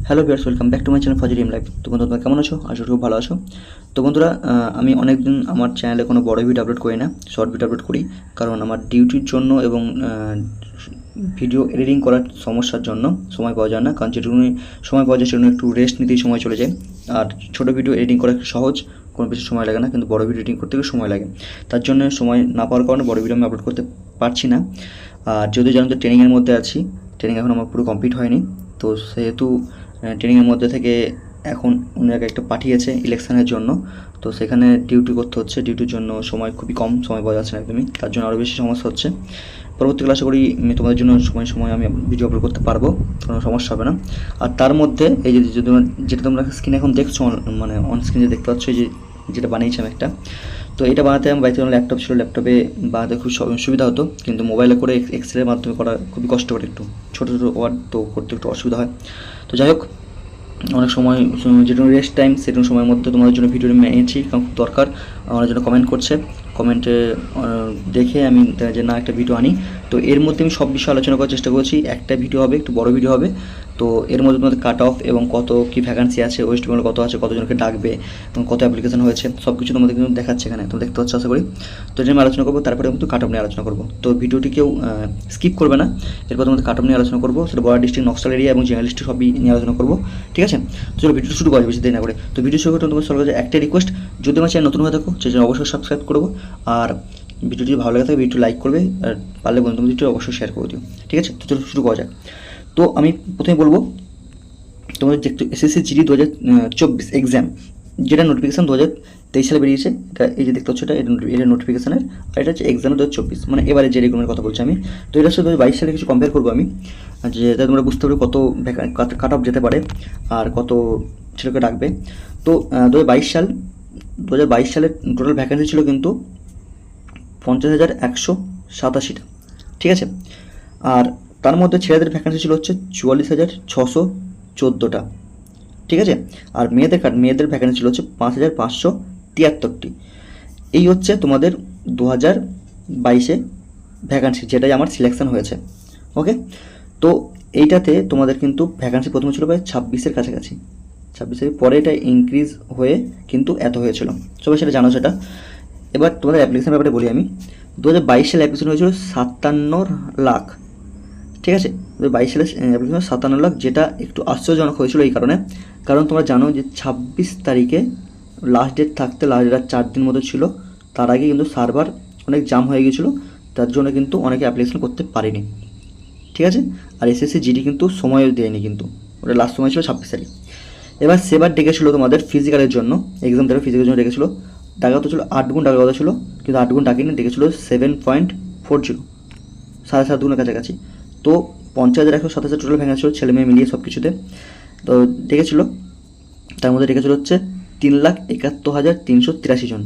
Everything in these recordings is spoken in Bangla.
Hello viewers, welcome back to my channel ফজর লাইফ। তো বন্ধুরা, তোমরা কেমন আছো? আশা করি খুব ভালো আছো। তো বন্ধুরা, আমি অনেক দিন আমার চ্যানেলে কোনো বড় ভিডিও আপলোড করি না, শর্ট ভিডিও আপলোড করি। কারণ আমার ডিউটির জন্য এবং ভিডিও এডিটিং করার সমস্যার জন্য সময় পাওয়া যায় না। কারণ যেটুকু সময় পাওয়া যায় সেজন্য একটু রেস্ট নিতেই সময় চলে যায়। আর ছোটো ভিডিও এডিটিং করা একটু সহজ, কোনো বেশি সময় লাগে না, কিন্তু বড় ভিডিও এডিটিং করতে গেলে সময় লাগে। তার জন্য সময় না পাওয়ার কারণে বড় ভিডিও আমি আপলোড করতে পারছি না। আর যদিও জানো তো ট্রেনিংয়ের মধ্যে আছি, ট্রেনিং এখন আমার পুরো কমপ্লিট হয়নি। তো সেহেতু ট্রেনিংয়ের মধ্যে থেকে এখন অন্য জায়গায় একটা পাঠিয়েছে ইলেকশানের জন্য, তো সেখানে ডিউটি করতে হচ্ছে। ডিউটির জন্য সময় খুবই কম, সময় পাওয়া যাচ্ছে না একদমই, তার জন্য আরও বেশি সমস্যা হচ্ছে। পরবর্তীকালে আশা করি আমি তোমাদের জন্য সময় আমি ভিডিও আপলোড করতে পারবো, কোনো সমস্যা হবে না। আর তার মধ্যে এই যে যেটা তোমরা স্ক্রিনে এখন দেখছো, মানে অন স্ক্রিনে দেখতে পাচ্ছ, এই যে যেটা বানিয়েছি আমি একটা, তো এটা বানাতে আমার বাড়িতে ল্যাপটপ ছিল, ল্যাপটপে বানাতে খুব সুবিধা হতো, কিন্তু মোবাইলে করে এক্সেলের মাধ্যমে করা খুবই কষ্টকর, একটু ছোটো ছোটো ওয়ার্ড তো করতে একটু অসুবিধা হয়। তো যাই হোক, অনেক সময় যেটা রেস্ট টাইম সেটুকু সময়ের মধ্যে তোমাদের জন্য ভিডিওটি নিয়েছি, কারণ খুব দরকার। আমার জন্য কমেন্ট করছে, কমেন্টে দেখে আমি যে না একটা ভিডিও আনি। তো এর মধ্যে আমি সব বিষয়ে আলোচনা করার চেষ্টা করছি। একটা ভিডিও হবে, একটু বড় ভিডিও হবে। তো এর মধ্যে তোমাদের কাট অফ এবং কত কী ভ্যাকান্সি আছে, ওয়েস্ট বেঙ্গল কত আছে, কতজনকে ডাকবে এবং কত অ্যাপ্লিকেশন হয়েছে, সব কিছু তোমাদের কিন্তু দেখাচ্ছে এখানে, তোমরা দেখতে পাচ্ছ আশা করি। তো এটা আমি আলোচনা করবো, তারপরে কিন্তু কাট অফ নিয়ে আলোচনা করবো। তো ভিডিওটি কেউ স্কিপ করবে না। এরপর তোমাদের কাট অফ নিয়ে আলোচনা করবো, সেটা বর্ডার ডিস্ট্রিক্ট, নকশাল এরিয়া এবং জেনারেল ডিস্ট্রিক্ট সবই নিয়ে আলোচনা করবো, ঠিক আছে? তো চলো ভিডিওটি শুরু করা বেশি দেরি না করে। তো ভিডিও শুরু করতে তোমার সবার কাছে একটাই রিকোয়েস্ট, যদি আমার চ্যানেল নতুন হয়ে থাকো চ্যানেল অবশ্যই সাবস্ক্রাইব করবো। আর ভিডিওটি ভালো লাগে থাকে ভিডিওটি লাইক করবে, আর পারলে বন্ধুদের অবশ্যই শেয়ার করে দিও, ঠিক আছে? তো চলো শুরু করা যাক। তো আমি প্রথমে বলবো, তোমাদের যে এসএসসি জিডি 2024 এক্সাম, যেটা নোটিফিকেশান 2023 সালে বেরিয়েছে, এটা এই যে দেখতে হচ্ছে, এটা নোটিফিকেশানের, আর এটা হচ্ছে এক্সাম 2024, মানে এবারে যে রেগুলার কথা বলছি আমি। তো এটা হচ্ছে 2022 সালে কিছু কম্পেয়ার করবো আমি, যে যাতে তোমরা বুঝতে পারবে কত কাট অফ যেতে পারে আর কত ছেলেকে ডাকবে। তো 2022 সালের টোটাল ভ্যাকেন্সি ছিল কিন্তু 50,187টা, ঠিক আছে? আর তার মধ্যে ছেলেদের ভ্যাকেন্সি ছিল হচ্ছে 44,614টা, ঠিক আছে? আর মেয়েদের ভ্যাকেন্সি ছিল হচ্ছে 5,573টি। এই হচ্ছে তোমাদের 2022 ভ্যাকেন্সি, যেটাই আমার সিলেকশন হয়েছে, ওকে? তো এইটাতে তোমাদের কিন্তু ভ্যাকেন্সি প্রথমে ছিল প্রায় 26-এর কাছাকাছি, 26-এর পরে এটা ইনক্রিজ হয়ে কিন্তু এত হয়েছিল, সবাই সেটা জানো সেটা। এবার তোমাদের অ্যাপ্লিকেশন ব্যাপারে বলি আমি। 2022 সালে অ্যাপ্লিকেশন হয়েছিল 57 লাখ, ঠিক আছে? 2022 সালে অ্যাপ্লিকেশন 57 লাখ, যেটা একটু আশ্চর্যজনক হয়েছিল এই কারণ তোমরা জানো যে 26 তারিখে লাস্ট ডেট থাকতে লাস্ট ডেট 4 দিন মতো ছিল, তার আগে কিন্তু সার্ভার অনেক জাম হয়ে গেছিলো, তার জন্য কিন্তু অনেকে অ্যাপ্লিকেশন করতে পারেনি, ঠিক আছে? আর এসএসসি জিডি কিন্তু সময়ও দেয়নি, কিন্তু ওটা লাস্ট সময় ছিল 26 তারিখ। এবার সেবার ডেকেছিলো তোমাদের ফিজিক্যালের জন্য, এক্সাম দেওয়ার ফিজিক্যালের জন্য ডেকেছিলো, টাকা তো ছিল 8 গুণ টাকার কথা ছিল, কিন্তু 8 গুণ ডাকিনি, ডেকেছিলো 7.40, 7.5 গুণের কাছাকাছি। তো 50,127 টোটাল ভ্যাকেন্সি ছিল ছেলে মেয়ে মিলিয়ে সব কিছুতে। তো ডেকেছিলো, তার মধ্যে ডেকেছিলো হচ্ছে 3,71,383 জন,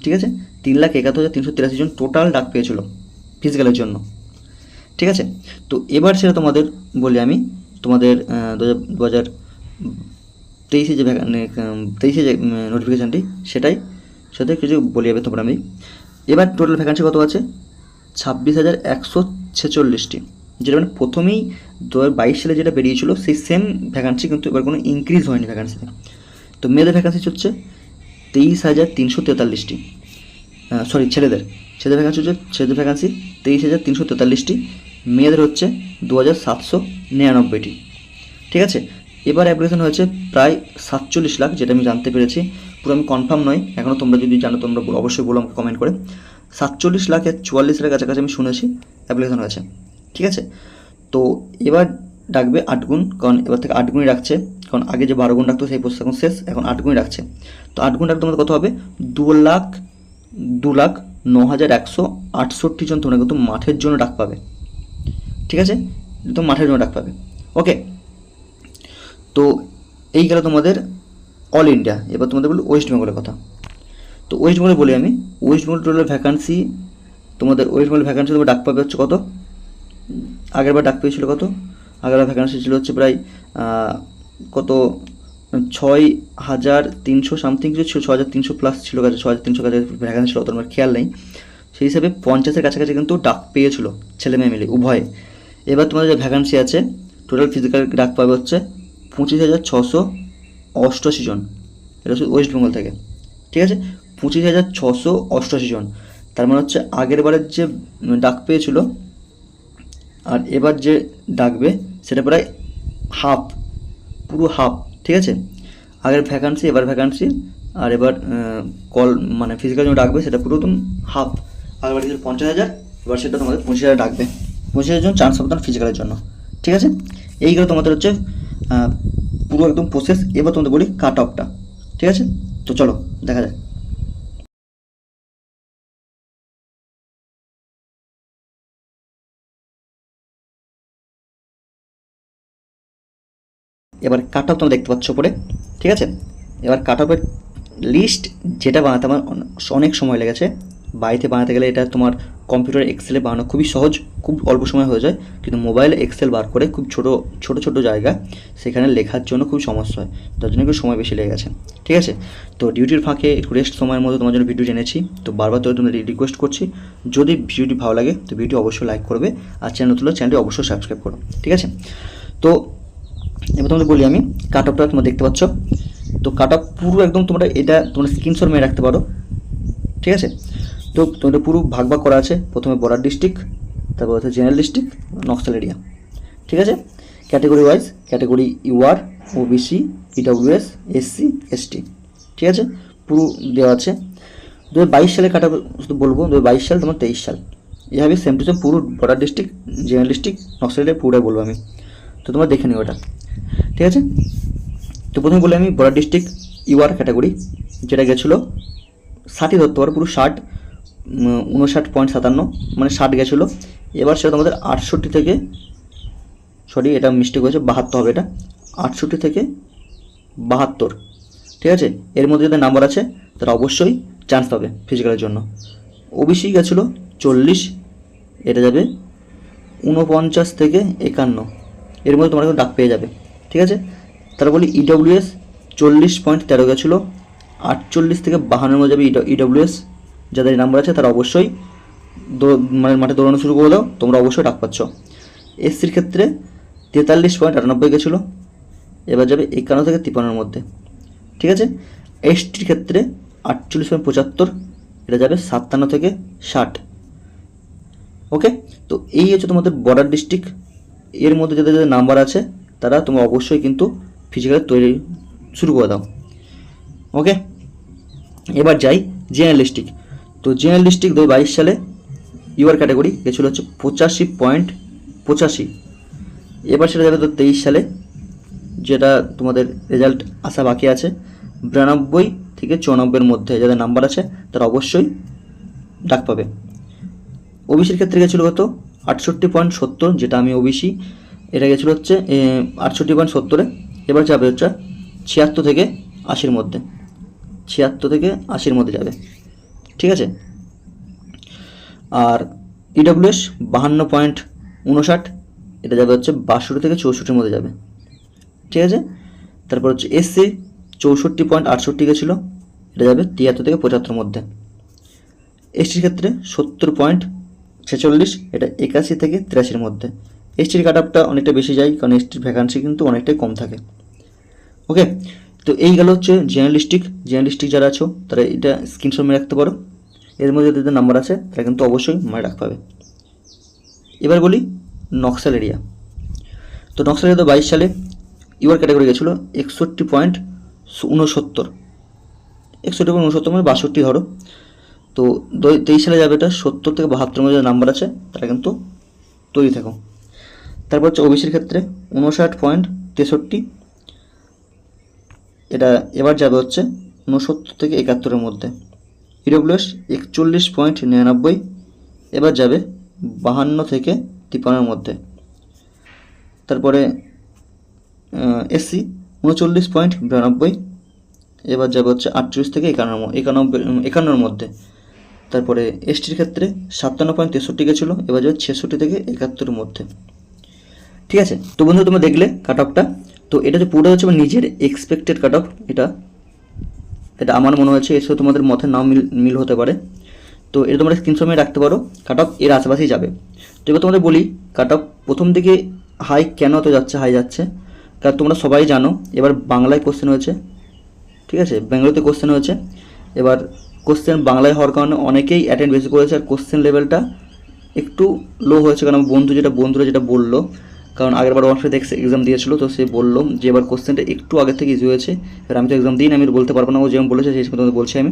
ঠিক আছে? 3,71,383 জন টোটাল ডাক পেয়েছিল ফিজিক্যালের জন্য, ঠিক আছে? তো এবার সেটা তোমাদের বলি আমি, তোমাদের 2023 যে 23 যে নোটিফিকেশানটি, সেটাই সাথে কিছু বলি এবার তোমরা আমি। এবার টোটাল ভ্যাকেন্সি কত আছে? 26,146টি, যেটা মানে প্রথমেই 2022 সালে যেটা বেরিয়েছিল সেই সেম ভ্যাকান্সি, কিন্তু এবার কোনো ইনক্রিজ হয়নি ভ্যাকান্সিতে। তো মেয়েদের ভ্যাকান্সি হচ্ছে 23,343টি, সরি ছেলেদের ভ্যাকান্সি হচ্ছে 23,343টি, মেয়েদের হচ্ছে 2,799টি, ঠিক আছে? এবার অ্যাপ্লিকেশন হয়েছে প্রায় 47 লাখ, যেটা আমি জানতে পেরেছি, পুরো আমি কনফার্ম নয় এখনও, তোমরা যদি জানো তোমরা অবশ্যই বলো আমাকে কমেন্ট করে। 47,44,000 কাছাকাছি আমি শুনেছি অ্যাপ্লিকেশন হয়েছে, ঠিক আছে? তো এবার ডাকবে 8 গুণ, কারণ এবার থেকে 8 গুণই রাখছে, কারণ আগে যে 12 গুণ রাখতো সেই পোস্ট এখন শেষ, এখন 8 গুণই রাখছে। তো 8 গুণ রাখতে তোমাদের কত হবে? 2,09,168 জন তোমরা কিন্তু মাঠের জন্য ডাক পাবে, ঠিক আছে? তো মাঠের জন্য ডাক পাবে, ওকে? তো এই গেল তোমাদের অল ইন্ডিয়া। এবার তোমাদের বলি ওয়েস্ট বেঙ্গলের কথা। তো ওয়েস্ট বেঙ্গলে বলি আমি, ওয়েস্ট বেঙ্গল টোটাল ভ্যাকান্সি, তোমাদের ওয়েস্ট বেঙ্গল ভ্যাকান্সি তোমার ডাক পাবে হচ্ছে কত? আগেরবার ডাক পেয়েছিল কত? আগেরবার ভ্যাকান্সি ছিল হচ্ছে প্রায় কত 6,300 সামথিং কিছু ছিল, 6,300 প্লাস ছিল, 6,300 কাছে ভ্যাকান্সি ছিল, তোমার খেয়াল নেই। সেই হিসাবে 50-এর কাছাকাছি কিন্তু ডাক পেয়েছিল ছেলে মেয়ে মিলে উভয়ে। এবার তোমাদের যে ভ্যাকান্সি আছে টোটাল ফিজিক্যাল ডাক পাবে হচ্ছে 25,688 জন, এটা হচ্ছে ওয়েস্ট বেঙ্গল থেকে। ঠিক আছে, 25,688 জন। তার মানে হচ্ছে আগের বারের যে ডাক পেয়েছিল আর এবার যে ডাকবে সেটা প্রায় হাফ, পুরো হাফ। ঠিক আছে, আগের ভ্যাকান্সি এবার ভ্যাকান্সি, আর এবার কল মানে ফিজিক্যাল জন্য ডাকবে সেটা পুরো একদম হাফ। আগেরবার ছিল 50,000, এবার সেটা তোমাদের 25,000 ডাকবে। 25,000 জন চান্স হবে তোমার ফিজিক্যালের জন্য। ঠিক আছে, এইগুলো তোমাদের হচ্ছে পুরো একদম প্রসেস। এবার তোমাদের বলি কাট অফটা। ঠিক আছে, তো চলো দেখা যায়। এবার কাট অফ তোমরা দেখতে পাচ্ছ পরে। ঠিক আছে, এবার কাট অফের লিস্ট যেটা বানাতে আমার অনেক সময় লেগেছে, বাড়িতে বানাতে গেলে এটা তোমার কম্পিউটার এক্সেলে বানানো খুবই সহজ, খুব অল্প সময় হয়ে যায়। কিন্তু মোবাইলে এক্সেল বার করে খুব ছোট ছোট জায়গা সেখানে লেখার জন্য খুব সমস্যা হয়, তার জন্য একটু সময় বেশি লেগে গেছে। ঠিক আছে, তো ডিউটির ফাঁকে একটু রেস্ট সময়ের মধ্যে তোমার জন্য ভিডিও জেনেছি, তো বারবার তো তোমাদের রিকোয়েস্ট করছি, যদি ভিডিওটি ভালো লাগে তো ভিডিও অবশ্যই লাইক করবে, আর চ্যানেল তুলে চ্যানেলটি অবশ্যই সাবস্ক্রাইব করো। ঠিক আছে, তো এবার তোমাদের বলি আমি কাট অফটা তোমরা দেখতে পাচ্ছ। তো কাট অফ পুরো একদম তোমরা এটা তোমরা স্ক্রিনশট মেরে রাখতে পারো। ঠিক আছে, তো তোমাদের পুরো ভাগ ভাগ করা আছে। প্রথমে বর্ডার ডিস্ট্রিক্ট, তারপর হচ্ছে জেনারেল ডিস্ট্রিক্ট, নকশাল এরিয়া। ঠিক আছে, category wise category UR, OBC, EWS, SC, ST. ঠিক আছে, পুরো দেওয়া আছে। 2022 সালে কাটা শুধু বলবো, 2022 সাল তোমার 23 সাল, এভাবে সেম টু সেম পুরো border district, general district, Naxal area পুরোটাই বলবো আমি। তো তোমরা দেখে নিও ওটা। ঠিক আছে, তো প্রথমে বলি আমি বর্ডার ডিস্ট্রিক্ট ইউআর ক্যাটাগরি, যেটা গেছিলো 60ই ধরতে পারো, পুরো 60, 59.57, মানে 60 গেছিলো। এবার সেটা তোমাদের 68 থেকে, সরি এটা মিস্টেক হয়েছে, 72 হবে এটা, 68 থেকে 72। ঠিক আছে, এর মধ্যে যাদের নাম্বার আছে তারা অবশ্যই চান্স পাবে ফিজিক্যালের জন্য। ওবিসি গেছিলো 40, এটা যাবে 49 থেকে 51, এর মধ্যে তোমরা কিন্তু ডাক পেয়ে যাবে। ঠিক আছে, তারা বলি ইডব্লিউএস 40.13 গেছিলো, 48 থেকে 52 মধ্যে যাবে ইডব্লিউএস। যাদের নাম্বার আছে তারা অবশ্যই মানে মাঠে দৌড়ানো শুরু করে দাও, তোমরা অবশ্যই ডাক পাচ্ছ। এসসির ক্ষেত্রে 43.98 গেছিলো, এবার যাবে 51 থেকে 53 মধ্যে। ঠিক আছে, এসটির ক্ষেত্রে 48.75, এটা যাবে 57 থেকে 60। ওকে, তো এই হচ্ছে তোমাদের বর্ডার ডিস্ট্রিক্ট। এর মধ্যে যাদের যাদের নাম্বার আছে তারা তোমরা অবশ্যই কিন্তু ফিজিক্যাল তৈরি শুরু করে দাও। ওকে, এবার যাই জেনারেল ডিস্ট্রিক্ট। তো জেনারেল ডিস্ট্রিক্ট 2022 সালে ইউআর ক্যাটাগরি গেছিলো হচ্ছে 85.85, এবার সেটা যাবে 23 সালে, যেটা তোমাদের রেজাল্ট আসা বাকি আছে, 92 থেকে 94 মধ্যে যাদের নাম্বার আছে তারা অবশ্যই ডাক পাবে। ওবিসির ক্ষেত্রে গেছিলো কত 68.70, যেটা আমি ওবিসি, এটা গেছিলো হচ্ছে 68.70, এবার যাবে হচ্ছে 76 থেকে 80 মধ্যে, 76 থেকে 80 মধ্যে যাবে। ঠিক আছে, আর ইডব্লিউএস 52.59, এটা যাবে হচ্ছে 62 থেকে 64 মধ্যে যাবে। ঠিক আছে, তারপর হচ্ছে এসসি 64.68 গেছিলো, এটা যাবে 73 থেকে 75 মধ্যে। এসটির ক্ষেত্রে 70.46, এটা 81 থেকে 83 মধ্যে। এসটির কাট অফটা অনেকটা বেশি যায়, কারণ এসটির ভ্যাকান্সি কিন্তু অনেকটাই কম থাকে। ওকে, তো এই গেল হচ্ছে জেনারেল ডিস্ট্রিক্ট। জেনারেল ডিস্ট্রিক্ট যারা আছো তারা এটা স্ক্রিনশট মেরে রাখতে পারো, এর মধ্যে যাদের নাম্বার আছে তারা কিন্তু অবশ্যই মনে রাখতে হবে। এবার বলি নকশাল এরিয়া। তো নকশাল এরিয়া 22 সালে ইউআর ক্যাটাগরি গেছিলো 61.69, 61.69 মানে 62 ধরো। তো 23 সালে যাবে এটা 70 থেকে 72 মধ্যে নাম্বার আছে তারা কিন্তু তৈরি থাকো। তারপর হচ্ছে ওবিসির ক্ষেত্রে 59.63, এটা এবার যাবে হচ্ছে 69 থেকে 71 মধ্যে। ইডব্লিউএস 41.99, এবার যাবে 52 থেকে 53 মধ্যে। তারপরে এসসি 39.92, এবার যাবে হচ্ছে 38 থেকে 51 মধ্যে। তারপরে এসটির ক্ষেত্রে 57.63 গেছিলো, এবার যাবে 66 থেকে 71 মধ্যে। ঠিক আছে, তো বন্ধু তোমরা দেখলে কাট অফটা। তো এটা যে পুরোটা হচ্ছে নিজের এক্সপেক্টেড কাট অফ, এটা আমার মনে হয়েছে, এর সাথে তোমাদের মতে নাও মিল হতে পারে। তো এটা তোমরা স্ক্রিনশট নিয়ে রাখতে পারো, কাট অফ এর আশেপাশেই যাবে। তো এবার তোমাদের বলি কাট অফ প্রথম দিকে হাই কেন তো যাচ্ছে, হাই যাচ্ছে, কারণ তোমরা সবাই জানো এবার বাংলায় কোশ্চেন হয়েছে, ঠিক আছে, বেঙ্গলিতে কোশ্চেন হয়েছে। এবার কোশ্চেন বাংলায় হওয়ার কারণে অনেকেই অ্যাটেন্ড বেশি করেছে, আর কোশ্চেন লেভেলটা একটু লো হয়েছে। কারণ আমার বন্ধুরা যেটা বললো, কারণ আগের বার ওর সাথে এক্সাম দিয়েছিল, তো সে বললো যে এবার কোশ্চেনটা একটু আগের থেকে ইজি হয়েছে। এবার আমি তো এক্সাম দিই না, আমি বলতে পারবো না, ও যেমন বলেছে সেই সময় বলছি আমি।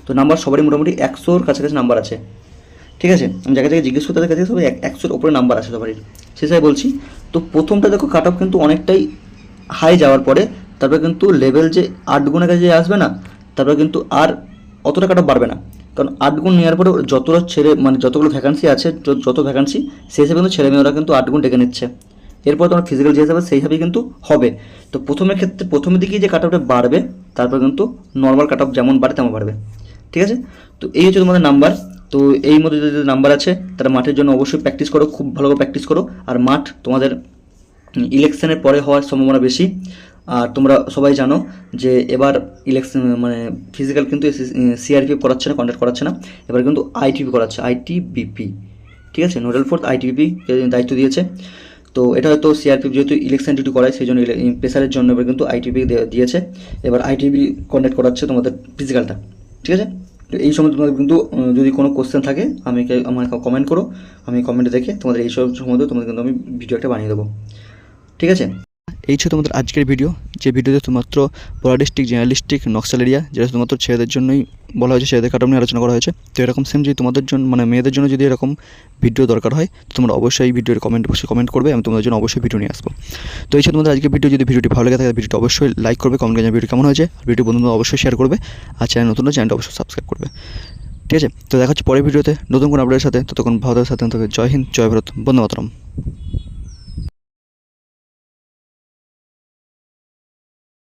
তো নাম্বার সবারই মোটামুটি 100-র কাছাকাছি নাম্বার আছে, ঠিক আছে। আমি যাকে যাকে জিজ্ঞেস করি তাদের কাছে সবাই 100-র ওপরে নাম্বার আছে সবারই, সেটাই বলছি। তো প্রথমটা দেখো কাট অফ কিন্তু অনেকটাই হাই যাওয়ার পরে তারপরে কিন্তু লেভেল যে 8 গুণের কাছে আসবে না, তারপরে কিন্তু আর অতটা কাট অফ বাড়বে না। কারণ 8 গুণ নেওয়ার পরে যতটা মানে যতগুলো ভ্যাকান্সি আছে, যত ভ্যাকান্সি সেই হিসেবে কিন্তু ছেলেমেয়েরা কিন্তু 8 গুণ ডেকে নিচ্ছে। এরপর তোমার ফিজিক্যাল যে হিসাবে সেই হিসাবেই কিন্তু হবে। তো প্রথমের দিকেই যে কাট অফটা বাড়বে, তারপর কিন্তু নর্মাল কাট অফ যেমন বাড়ে তেমন বাড়বে, ঠিক আছে। তো এই হচ্ছে তোমাদের নাম্বার। তো এই মধ্যে যদি নাম্বার আছে তারা মাঠের জন্য অবশ্যই প্র্যাকটিস করো, খুব ভালো করে প্র্যাকটিস করো। আর মাঠ তোমাদের ইলেকশনের পরে হওয়ার সম্ভাবনা বেশি। আর তোমরা সবাই জানো যে এবার ইলেকশন মানে ফিজিক্যাল কিন্তু সিআরপিএফ করাচ্ছে না, কন্ডাক্ট করাচ্ছে না, এবার কিন্তু আইটিবি করাচ্ছে, আইটিবিপি, ঠিক আছে, নোডাল ফোর্স আইটিবিপি দায়িত্ব দিয়েছে। তো এটা হয়তো সিআরপিএফ যেহেতু ইলেকশন ডিউটি করায় সেই জন্য প্রেসারের জন্য এবার কিন্তু আইটিবি দিয়েছে, এবার আইটিবি কন্ডাক্ট করাচ্ছে তোমাদের ফিজিক্যালটা, ঠিক আছে। তো এই সময় তোমাদের কিন্তু যদি কোনো কোশ্চেন থাকে আমাকে কমেন্ট করো, আমি কমেন্টে দেখে তোমাদের এইসব সম্বন্ধে তোমাদের কিন্তু আমি ভিডিও একটা বানিয়ে দেবো, ঠিক আছে। এই ছিল তোমাদের আজকের ভিডিও, যে ভিডিওতে শুধুমাত্র পলা ডিস্ট্রিক্ট, জেনারেলিস্টিক, নকশাল এরিয়া, যেটা শুধুমাত্র ছেলেদের জন্যই বলা হয়েছে, ছেলেদের কাট অফ নিয়ে আলোচনা করা হয়েছে। তো এরকম সেম যদি তোমাদের জন্য মানে মেয়েদের জন্য যদি এরকম ভিডিও দরকার হয়, তো তোমরা অবশ্যই এই ভিডিওর কমেন্ট করবে, আমি তোমাদের জন্য অবশ্যই ভিডিও নিয়ে আসবো। তো এই ছিল তোমাদের আজকের ভিডিও। যদি ভিডিওটি ভালো লেগে থাকে ভিডিওটি অবশ্যই লাইক করবে, কমেন্ট করে ভিডিও কেমন হয়েছে, আর ভিডিও বন্ধুদের অবশ্যই শেয়ার করবে, আর চ্যানেল নতুন চ্যানেলটা অবশ্যই সাবস্ক্রাইব করবে, ঠিক আছে। তো দেখা হচ্ছে পরের ভিডিওতে নতুন কোনো আপডেটের সাথে। ততক্ষণ ভারতের সাথে জয় হিন্দ, জয় ভারত, বন্দে মাতরম।